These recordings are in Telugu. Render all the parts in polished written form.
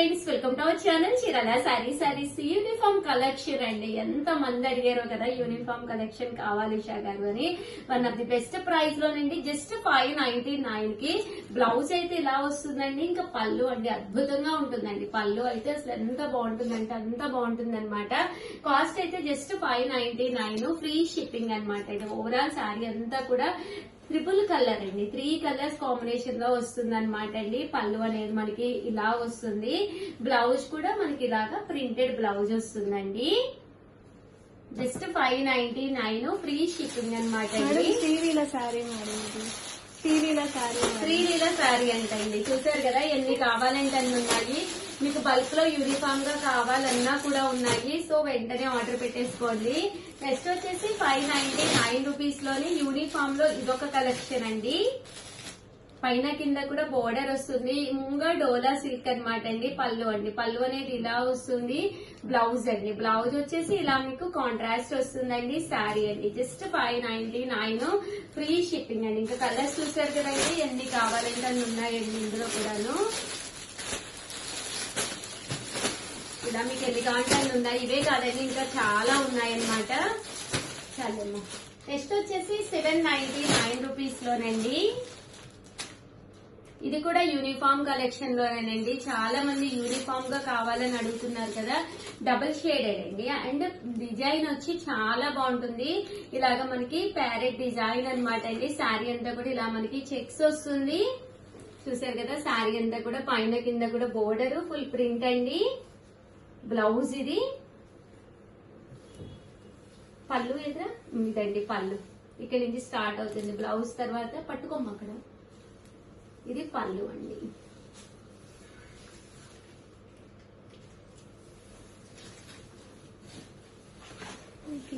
Friends, welcome to our channel Chirala saris uniform collection అండి. ఎంత మంది అడిగారో కదా యూనిఫామ్ కలెక్షన్ కావాలి ఉషా గారు అని. One of the best price లోనండి, జస్ట్ 599 కి బ్లౌజ్ అయితే ఇలా వస్తుందండి. ఇంకా పళ్ళు అండి అద్భుతంగా ఉంటుందండి. పళ్ళు అయితే అసలు ఎంత బాగుంటుందంటే అంత బాగుంటుంది అనమాట. కాస్ట్ అయితే జస్ట్ 599, ఫ్రీ షిప్పింగ్ అనమాట. ఇది ఓవరాల్ శారీ అంతా కూడా ట్రిపుల్ కలర్ అండి, 3 కలర్స్ కాంబినేషన్ లో వస్తుంది అనమాట అండి. పళ్ళు అనేది మనకి ఇలా వస్తుంది, బ్లౌజ్ కూడా మనకి ఇలాగా ప్రింటెడ్ బ్లౌజ్ వస్తుందండి. జస్ట్ 599, ఫ్రీ షిప్పింగ్ అనమాట అండి. శ్రీలీల శారీ అంటండి. చూసారు కదా ఎన్ని కావాలంటే అన్ని ఉన్నాయి. మీకు బల్క్ లో యూనిఫామ్ గా కావాలన్నా కూడా ఉన్నాయి. సో వెంటనే ఆర్డర్ పెట్టేసుకోండి. నెక్స్ట్ వచ్చేసి 599 రూపీస్ లోని యూనిఫామ్ లో ఇదొక కలెక్షన్ అండి. పైన కింద కూడా బోర్డర్ వస్తుంది. ముంగా డోలా సిల్క్ అనమాట అండి. పళ్ళు అండి, పళ్ళు అనేది ఇలా వస్తుంది. బ్లౌజ్ అండి, బ్లౌజ్ వచ్చేసి ఇలా మీకు కాంట్రాస్ట్ వస్తుందండి. శారీ అండి జస్ట్ 599, ఫ్రీ షిప్పింగ్ అండి. ఇంకా కలర్స్ చూసారు కదండి ఎన్ని కావాలంటే అన్ని ఉన్నాయండి ఇందులో కూడాను. ఇలా మీకు ఎన్ని కాంటాలు ఉన్నాయి, ఇవే కాదండి ఇంకా చాలా ఉన్నాయన్నమాట. చాలమ్మా. నెక్స్ట్ వచ్చేసి 799 రూపీస్ లోనండి. ఇది కూడా యూనిఫామ్ కలెక్షన్ లోనేనండి. చాలా మంది యూనిఫామ్ గా కావాలని అడుగుతున్నారు కదా. డబుల్ షేడెడ్ అండి, అండ్ డిజైన్ వచ్చి చాలా బాగుంటుంది. ఇలాగ మనకి ప్యారెట్ డిజైన్ అనమాట అండి. శారీ అంతా కూడా ఇలా మనకి చెక్స్ వస్తుంది. చూసారు కదా శారీ అంతా కూడా పైన కింద కూడా బోర్డర్ ఫుల్ ప్రింట్ అండి. బ్లౌజ్ ఇది. పళ్ళు ఎదురా ఇదండి పళ్ళు. ఇక్కడ నుంచి స్టార్ట్ అవుతుంది బ్లౌజ్, తర్వాత పట్టుకోమ్మ అక్కడ. ఇది పళ్ళు అండి.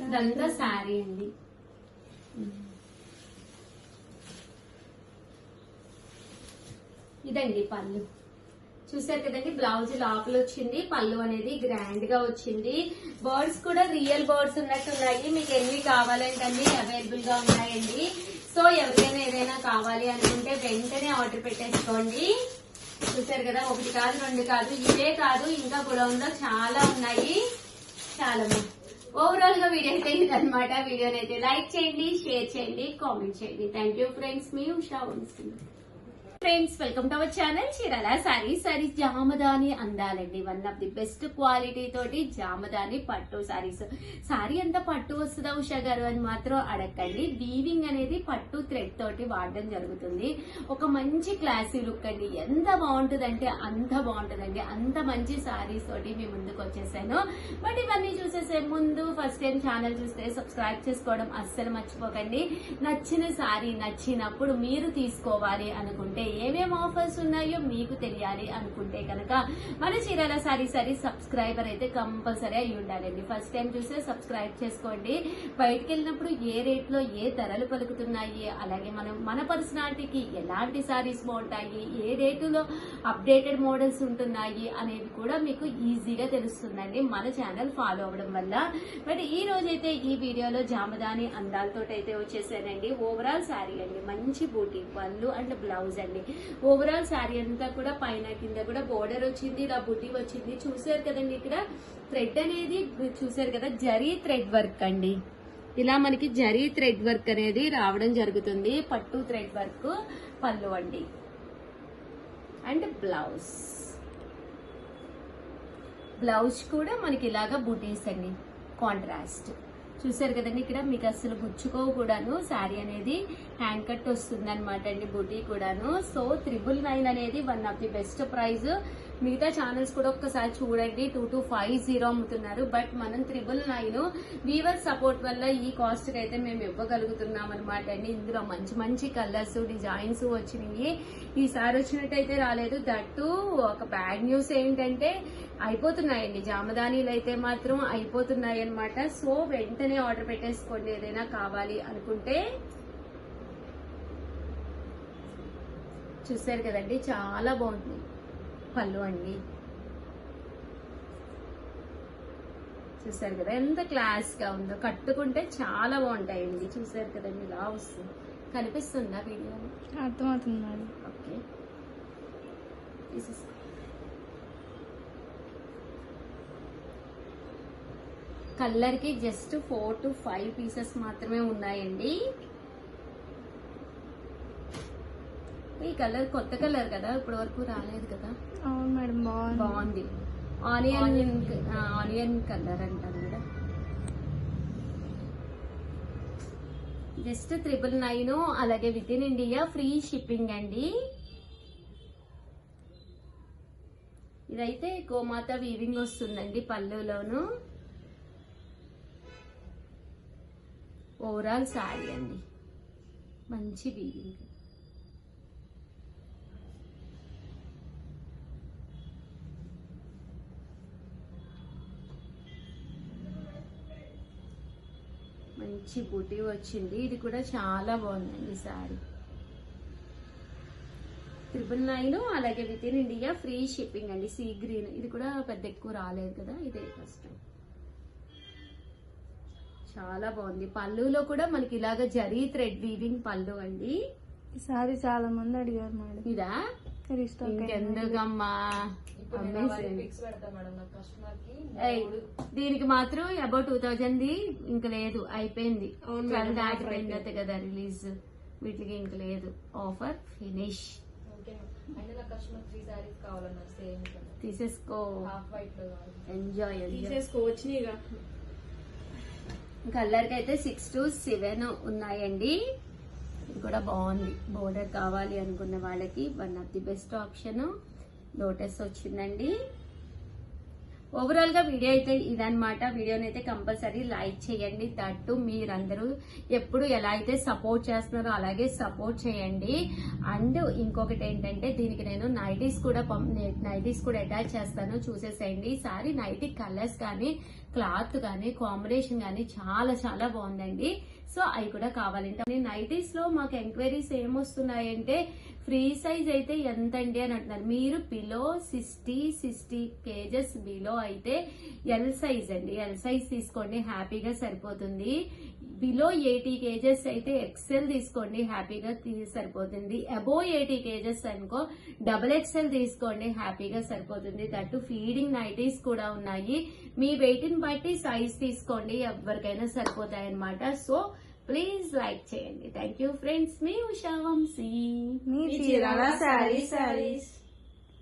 ఇదంతా శారీ అండి. ఇదండి పళ్ళు. చూసారు కదండి బ్లౌజ్ లోపల వచ్చింది. పళ్ళు అనేది గ్రాండ్ గా వచ్చింది. బర్డ్స్ కూడా రియల్ బర్డ్స్ ఉన్నట్టున్నాయి. మీకు ఎన్ని కావాలంటే అన్ని అవైలబుల్ గా ఉన్నాయండి. సో ఎవరికైనా ఏదైనా కావాలి అనుకుంటే వెంటనే ఆర్డర్ పెట్టేసుకోండి. చూసారు కదా, 1 కాదు 2 కాదు, ఇవే కాదు ఇంకా గోడౌన్ లో చాలా ఉన్నాయి. చాలా ఓవరాల్ గా వీడియో అయితే ఇదనమాట. వీడియోని అయితే లైక్ చేయండి, షేర్ చేయండి, కామెంట్ చేయండి. థ్యాంక్ యూ ఫ్రెండ్స్, మీ Usha Vamsi. Friends, welcome to our channel Chirala sarees Jamdani అందాలండి. One of the best quality తోటి జామదాని పట్టు సారీస్. సారీ అంతా పట్టు వస్తుందా ఉషా గారు అని మాత్రం అడగండి. వీవింగ్ అనేది పట్టు థ్రెడ్ తోటి వాడడం జరుగుతుంది. ఒక మంచి క్లాసీ లుక్ అండి. ఎంత బాగుంటుందంటే అంత బాగుంటుందండి. అంత మంచి సారీస్ తోటి మీ ముందుకు వచ్చేసాను. బట్ ఇవన్నీ చూసేసే ముందు ఫస్ట్ టైం ఛానల్ చూస్తే సబ్స్క్రైబ్ చేసుకోవడం అస్సలు మర్చిపోకండి. నచ్చిన సారీ నచ్చినప్పుడు మీరు తీసుకోవాలి అనుకుంటే, ఏమేం ఆఫర్స్ ఉన్నాయో మీకు తెలియాలి అనుకుంటే కనుక మన చీరాల సారీ సబ్స్క్రైబర్ అయితే కంపల్సరీ అయి ఉండాలండి. ఫస్ట్ టైం చూస్తే సబ్స్క్రైబ్ చేసుకోండి. బయటకు వెళ్ళినప్పుడు ఏ రేట్ లో ఏ ధరలు పలుకుతున్నాయి, అలాగే మన పర్సనాలిటీకి ఎలాంటి సారీస్ బాగుంటాయి, ఏ రేటులో అప్డేటెడ్ మోడల్స్ ఉంటున్నాయి అనేది కూడా మీకు ఈజీగా తెలుస్తుందండి మన ఛానల్ ఫాలో అవ్వడం వల్ల. బట్ ఈ రోజైతే ఈ వీడియోలో జామదాని అందాలతో అయితే వచ్చేసానండి. ఓవరాల్ శారీ అండి, మంచి బూటీ పళ్ళు అండ్ బ్లౌజ్ అండి. ఓవరాల్ శారీ అంతా కూడా పైన కింద కూడా బోర్డర్ వచ్చింది, ఇలా బుట్టి వచ్చింది. చూసారు కదండి ఇక్కడ థ్రెడ్ అనేది చూసారు కదా, జరీ థ్రెడ్ వర్క్ అండి. ఇలా మనకి జరీ థ్రెడ్ వర్క్ అనేది రావడం జరుగుతుంది. పట్టు థ్రెడ్ వర్క్. పళ్ళు అండి అండ్ బ్లౌజ్ కూడా మనకి ఇలాగా బుటీస్ అండి, కాంట్రాస్ట్. చూసారు కదండి ఇక్కడ మీకు అసలు గుచ్చుకోవు కూడాను. శారీ అనేది హ్యాండ్ కట్ వస్తుంది అనమాట అండి, బుటీ కూడాను. సో 999 అనేది one of the best price. మిగతా ఛానల్స్ కూడా ఒక్కసారి చూడండి, 2250 అమ్ముతున్నారు. బట్ మనం 999 వీవర్ సపోర్ట్ వల్ల ఈ కాస్ట్ కి అయితే మేము ఇవ్వగలుగుతున్నాం అనమాట అండి. ఇందులో మంచి మంచి కలర్స్ డిజైన్స్ వచ్చినాయి. ఈసారి వచ్చినట్టయితే రాలేదు. దట్టు ఒక బ్యాడ్ న్యూస్ ఏంటంటే అయిపోతున్నాయండి జామదానీలు అయితే మాత్రం అయిపోతున్నాయి అనమాట. సో వెంటనే ఆర్డర్ పెట్టేసుకోండి ఏదైనా కావాలి అనుకుంటే. చూసారు కదండి చాలా బాగుంటుంది. పళ్ళు అండి చూసారు కదా ఎంత క్లాస్ గా ఉందో. కట్టుకుంటే చాలా బాగుంటాయండి. చూసారు కదండి ఇలా వస్తుంది. కనిపిస్తుందా వీడియోలో? అర్థమవుతుంది. ఓకే, కలర్ కి జస్ట్ 4 to 5 పీసెస్ మాత్రమే ఉన్నాయండి. ఈ కలర్ కొత్త కలర్ కదా, ఇప్పటి వరకు రాలేదు కదా. అవును మేడం, బాగుంది. ఆనియన్ కలర్ అంటారు కదా. జస్ట్ 999, అలాగే with in India free shipping అండి. ఇదైతే గోమాత వీవింగ్ వస్తుందండి పళ్ళులోను. ఓవరాల్ శారీ అండి, మంచి వీవింగ్. మంచి బూటీ వచ్చింది. ఇది కూడా చాలా బాగుందండి శారీ. 999, అలాగే with in India free shipping అండి. సీ గ్రీన్, ఇది కూడా పెద్ద ఎక్కువ రాలేదు కదా, ఇదే ఫస్ట్. చాలా బాగుంది. పళ్ళులో కూడా మనకి ఇలాగ జరీ థ్రెడ్ వీవింగ్ పళ్ళు అండి. ఈ సారీ చాలా మంది అడిగారు మేడం. ఇదా ఇంకెందుకమ్మా, దీనికి మాత్రం అబౌట్ 2000 ఇంక లేదు, అయిపోయింది. దాటిపోయింది కదా రిలీజ్, వీటికి ఇంక లేదు. Offer finish. తీసేసుకో, ఎంజాయ్ తీసేసుకోవచ్చు. కలర్ కి అయితే 6 to 7 ఉన్నాయండి. ఇది కూడా బాగుంది. బోర్డర్ కావాలి అనుకున్న వాళ్ళకి one of the best option. Lotus వచ్చిందండి. ఓవరాల్ గా వీడియో అయితే ఇదనమాట. వీడియోని అయితే కంపల్సరీ లైక్ చేయండి. దట్టు మీరందరూ ఎప్పుడు ఎలా అయితే సపోర్ట్ చేస్తున్నారో అలాగే సపోర్ట్ చేయండి. అండ్ ఇంకొకటి ఏంటంటే, దీనికి నేను నైటీస్ కూడా అటాచ్ చేస్తాను, చూసేసేయండి. ఈసారి నైటీ కలర్స్ కానీ క్లాత్ కానీ కాంబినేషన్ కానీ చాలా చాలా బాగుందండి. సో అవి కూడా కావాలంటే నైటీస్ లో మాకు ఎంక్వైరీస్ ఏమొస్తున్నాయంటే, ఫ్రీ సైజ్ అయితే ఎంతండి అని అంటున్నారు. మీరు బిలో 60 kgs బిలో అయితే ఎల్ సైజ్ అండి, ఎల్ సైజ్ తీసుకోండి, హ్యాపీగా సరిపోతుంది. బిలో 80 kgs అయితే ఎక్సెల్ తీసుకోండి, హ్యాపీగా సరిపోతుంది. అబోవ్ 80 kgs అనుకో XXL తీసుకోండి, హ్యాపీగా సరిపోతుంది. దట్టు ఫీడింగ్ నైటీస్ కూడా ఉన్నాయి. మీ వెయిట్ ని బట్టి సైజ్ తీసుకోండి, ఎవరికైనా సరిపోతాయి అన్నమాట. సో ప్లీజ్ లైక్ చేయండి. Thank you friends. మీ ఉషా వంశీ, మీ Chirala sarees.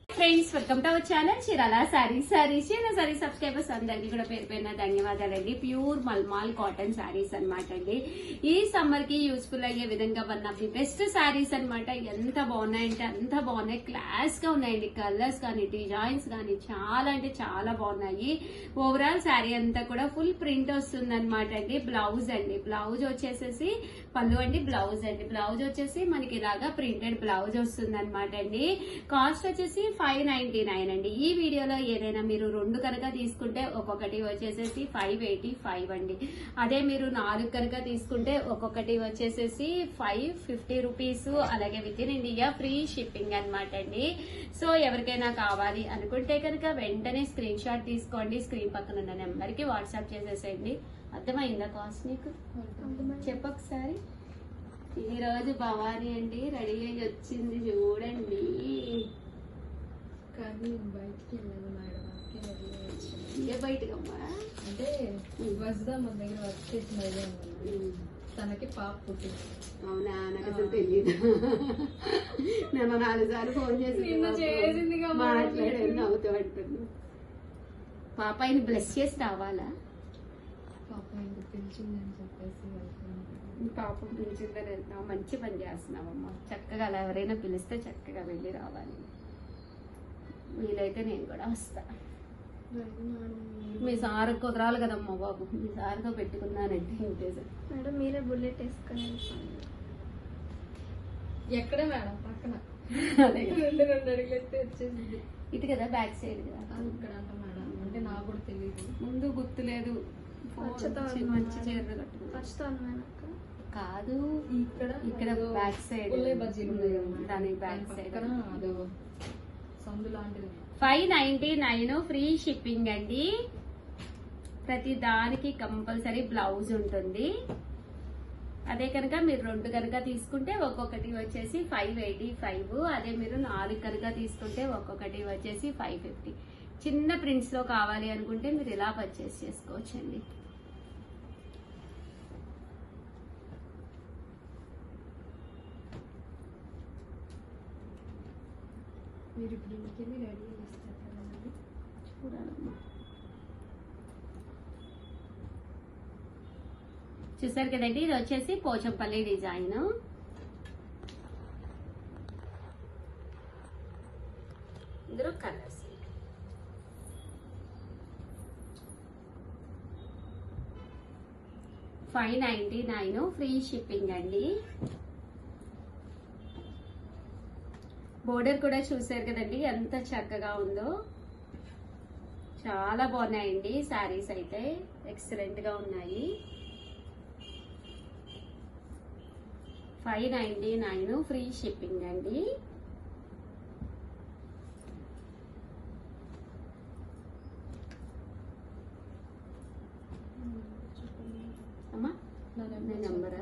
Friends, welcome to our channel Chirala sarees. Chirala subscribers అందరికీ కూడా పేరు పేరున ధన్యవాదాలండి. ప్యూర్ మల్మాల్ కాటన్ సారీస్ అనమాట అండి. ఈ సమ్మర్ కి యూస్ఫుల్ అయ్యే విధంగా one of the best saris అనమాట. ఎంత బాగున్నాయంటే అంత బాగున్నాయి, క్లాస్ గా ఉన్నాయండి. కలర్స్ కానీ డిజైన్స్ కానీ చాలా అంటే చాలా బాగున్నాయి. ఓవరాల్ శారీ అంతా కూడా ఫుల్ ప్రింట్ వస్తుంది అనమాట అండి. బ్లౌజ్ అండి, బ్లౌజ్ వచ్చేసేసి పళ్ళు అండి, బ్లౌజ్ అండి. బ్లౌజ్ వచ్చేసి మనకి ఇలాగా ప్రింటెడ్ బ్లౌజ్ వస్తుంది అనమాట అండి. కాస్ట్ వచ్చేసి 599 అండి. ఈ వీడియోలో ఏదైనా మీరు 2 కనుక తీసుకుంటే ఒక్కొక్కటి వచ్చేసేసి 585 అండి. అదే మీరు 4 కనుక తీసుకుంటే ఒక్కొక్కటి వచ్చేసేసి 550 రూపీస్. అలాగే with in India free shipping అనమాట అండి. సో ఎవరికైనా కావాలి అనుకుంటే కనుక వెంటనే స్క్రీన్ షాట్ తీసుకోండి, స్క్రీన్ పక్కన ఉన్న నెంబర్ కి వాట్సాప్ చేసేసేయండి. అర్థమైందా కాస్ట్ నీకు? చెప్పొకసారి. ఈ రోజు భవానీ అండి రెడీ అయ్యి వచ్చింది, చూడండి. కానీ బయటికి వెళ్ళదు మేడం, ఏ బయటకమ్మా అంటే వస్దా మన దగ్గర వర్క్ చేసిన తనకి పాప పుట్టింది. అవునా? నాకు అసలు తెలియదు. నేను 4 సార్లు ఫోన్ చేసి మాట్లాడాను, నవ్వుతూ అంటున్నా. పాప ఆయన బ్లెస్ చేసి రావాలా? పాప ఆయనకు పిలిచిందని చెప్పేసి పాప పిలిచిందని వెళ్తున్నావు, మంచి పని చేస్తున్నావమ్మా. చక్కగా అలా ఎవరైనా పిలిస్తే చక్కగా వెళ్ళి రావాలి. వీలైతే నేను కూడా వస్తా. మీ సార్ కుదరాలి కదమ్మా బాబు, మీ సార్తో పెట్టుకున్నానంటే ఇంతే సార్. మేడం మీరే బుల్లెట్ వేసుకొని ఎక్కడ మేడం పక్కన 2 అడుగులు ఎత్తే వచ్చేసింది. ఇటు కదా, బ్యాక్ సైడ్ కదా. ఇక్కడ అంట మేడం, అంటే నాకు కూడా తెలియదు, ముందు గుర్తులేదు. మంచి చీరలు కట్టుకున్నాను కాదు, ఇక్కడ బ్యాక్ సైడ్ దాని బ్యాక్ సైడ్ సందు లాంటిది. 599 ఫ్రీ షిప్పింగ్ అండి. ప్రతి దానికి కంపల్సరీ బ్లౌజ్ ఉంటుంది. అదే కనుక మీరు 2 కనుక తీసుకుంటే ఒక్కొక్కటి వచ్చేసి 585. అదే మీరు 4 కనుక తీసుకుంటే ఒక్కొక్కటి వచ్చేసి 550. చిన్న ప్రింట్స్ లో కావాలి అనుకుంటే మీరు ఇలా పర్చేస్ చేసుకోవచ్చండి. మీరు ఇప్పుడు ఇంటికి రెడీ చేస్తారు కదండి. చూడాలమ్మా. చూసారు కదండి, ఇది వచ్చేసి పోచంపల్లి డిజైన్. ఇందులో కలర్స్ 599 ఫ్రీ షిప్పింగ్ అండి. బోర్డర్ కూడా చూసారు కదండి ఎంత చక్కగా ఉందో. చాలా బాగున్నాయండి శారీస్ అయితే, ఎక్సలెంట్ గా ఉన్నాయి. 599 ఫ్రీ షిప్పింగ్ అండి. అమ్మా నెంబర్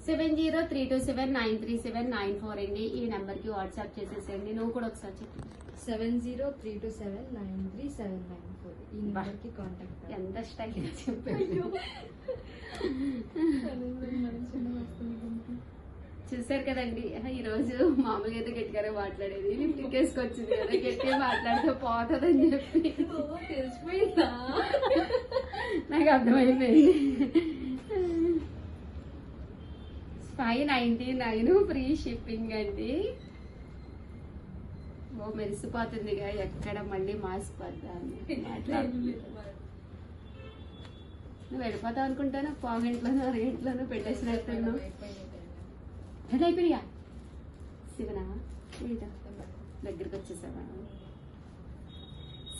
7032793794 అండి. ఈ నెంబర్ కి వాట్సాప్ చేసేసేయండి. నువ్వు కూడా ఒకసారి చెప్పు. 7032793794 ఈ నెంబర్ కి కాంటాక్ట్. ఎంత స్టైల్ చెప్పాను. చూసారు కదండి, ఈ రోజు మామూలుగా అయితే గట్టిగానే మాట్లాడేది, లిఫ్ట్ కేసుకొచ్చింది కదా, గట్టిగా మాట్లాడితే పోతుందని చెప్పి తెలిసిపోయిందా? నాకు అర్థమైపోయింది. 599 ఫ్రీ షిప్పింగ్ అండి. ఓ మెరిసిపోతుందిగా, ఎక్కడ మళ్ళీ మాసిపోతాను. నువ్వు వెళ్ళిపోతావు అనుకుంటాను, పావుగంటలోనూ అరగంటలోనూ పెట్టేసినట్టున్నావు. అయిపోయా శివనా దగ్గరికి వచ్చేసావా.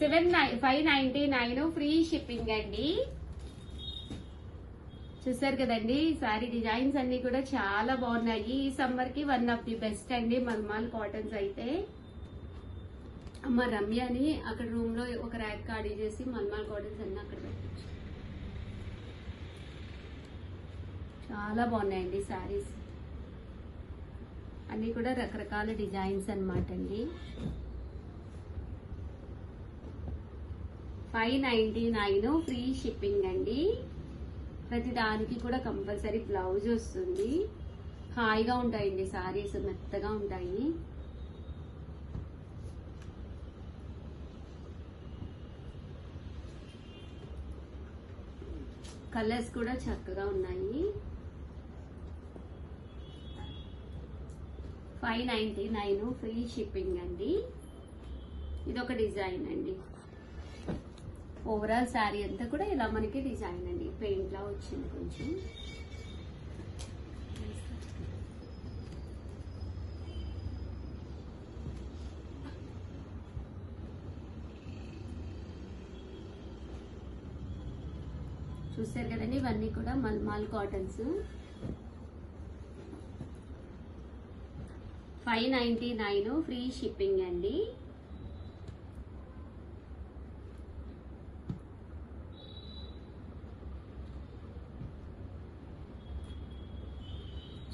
599 ఫ్రీ షిప్పింగ్ అండి. చూసారు కదండి, సారీ డిజైన్స్ అన్ని కూడా చాలా బాగున్నాయి. ఈ సమ్మర్ కి వన్ ఆఫ్ ది బెస్ట్ అండి మల్మాల్ కాటన్స్ అయితే. అమ్మ రమ్యని అక్కడ రూమ్ లో ఒక ర్యాక్ ఖాళీ చేసి మల్మాల్ కాటన్స్ అన్ని అక్కడ పెట్టచ్చు. చాలా బాగున్నాయండి సారీస్ అన్ని కూడా, రకరకాల డిజైన్స్ అన్నమాట అండి. 599 ఫ్రీ షిప్పింగ్ అండి. ప్రతి దానికి కూడా కంపల్సరీ బ్లౌజ్ వస్తుంది. హాయిగా ఉంటాయండి సారీస్, మెత్తగా ఉంటాయి. కలర్స్ కూడా చక్కగా ఉన్నాయి. 599 ఫ్రీ షిప్పింగ్ అండి. ఇదొక డిజైన్ అండి. ఓవరాల్ శారీ అంతా కూడా ఇలా మనకి డిజైన్ అండి, పెయింట్ లా వచ్చింది కొంచెం. చూసారు కదండి, ఇవన్నీ కూడా మల్మాల్ కాటన్స్. 599 ఫ్రీ షిప్పింగ్ అండి.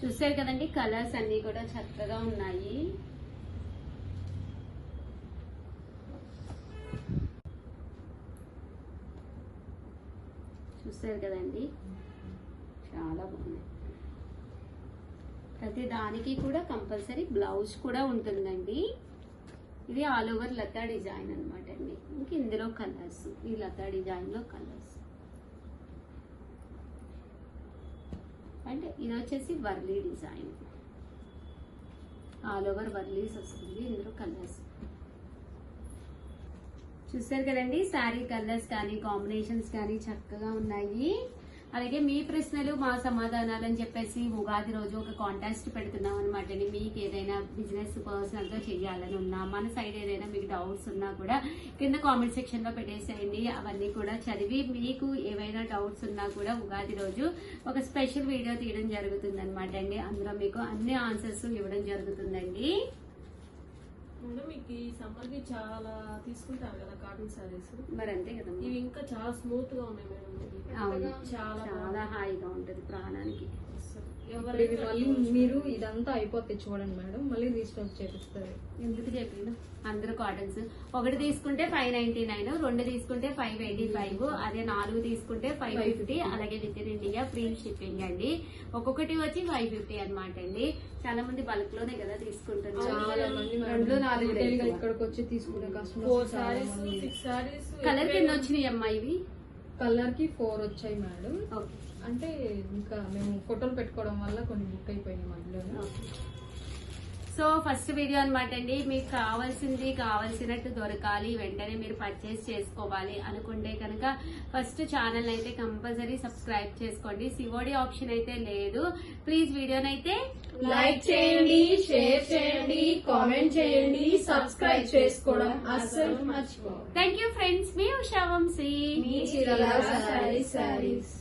చూసారు కదండి, కలర్స్ అన్ని కూడా చక్కగా ఉన్నాయి. చూసారు కదండి, చాలా బాగున్నాయి. ప్రతి దానికి కూడా కంపల్సరీ బ్లౌజ్ కూడా ఉంటుందండి. ఇది ఆల్ ఓవర్ లతా డిజైన్ అనమాట అండి. ఇంక ఇందులో కలర్స్, ఈ లతా డిజైన్ లో కలర్స్. అంటే ఇది వచ్చేసి Warli design, all over Warlis వస్తుంది. ఇందులో కలర్స్ చూసారు కదండి. శారీ కలర్స్ కానీ కాంబినేషన్స్ కానీ చక్కగా ఉన్నాయి. అలాగే మీ ప్రశ్నలు మా సమాధానాలు అని చెప్పేసి ఉగాది రోజు ఒక కాంటెస్ట్ పెడుతున్నాం అనమాట అండి. మీకు ఏదైనా బిజినెస్ పర్సనల్ గా చేయాలని ఉన్నా, మన సైడ్ ఏదైనా మీకు డౌట్స్ ఉన్నా కూడా కింద కామెంట్ సెక్షన్ లో పెట్టేసేయండి. అవన్నీ కూడా చదివి మీకు ఏవైనా డౌట్స్ ఉన్నా కూడా ఉగాది రోజు ఒక స్పెషల్ వీడియో తీయడం జరుగుతుంది అనమాట అండి. అందులో మీకు అన్ని ఆన్సర్స్ ఇవ్వడం జరుగుతుందండి. మీకు ఈ సమ్మర్ కి చాలా తీసుకుంటారు కదా కాటన్ సారీస్, మరి అంతే కదా, ఇవి ఇంకా చాలా స్మూత్ గా ఉన్నాయి మేడం. అవును, చాలా చాలా హాయిగా ఉంటది ప్రాణానికి. అసలు ఇప్పుడు ఇవి మళ్ళీ మీరు ఇదంతా అయిపోతే చూడండి మేడం, మళ్ళీ రీస్టాక్ చేపిస్తారు. ఎందుకు చెప్పిండు? అందరూ కాటన్స్ ఒకటి తీసుకుంటే 599, 2 తీసుకుంటే 585, అదే 4 తీసుకుంటే 550, అలాగే with in India free shipping అండి. ఒక్కొక్కటి వచ్చి 550 అనమాట అండి. చాలా మంది బల్క్ లోనే కదా తీసుకుంటున్నారు. చాలా మంది retail గా ఇక్కడికి వచ్చి తీసుకునే కస్టమర్స్. కలర్ కింద వచ్చినాయి అమ్మా ఇవి. కలర్ కి 4 వచ్చాయి మేడం. ఓకే. అంటే ఇంకా మేము ఫోటోలు పెట్టుకోవడం వల్ల కొన్ని బుక్ అయిపోయినాయి మధ్యలో. సో ఫస్ట్ వీడియో అనమాట అండి. మీకు కావాల్సినట్టు దొరకాలి, వెంటనే మీరు పర్చేస్ చేసుకోవాలి అనుకుంటే కనుక ఫస్ట్ ఛానల్ అయితే కంపల్సరీ సబ్స్క్రైబ్ చేసుకోండి. సిఓడి ఆప్షన్ అయితే లేదు. ప్లీజ్ వీడియోనైతే లైక్ చేయండి, షేర్ చేయండి, కామెంట్ చేయండి, సబ్స్క్రైబ్ చేసుకోవడం అస్సలు మర్చిపోండి. Thank you friends. మీ ఉషా వంశీ, మీ చీరల సారీస్.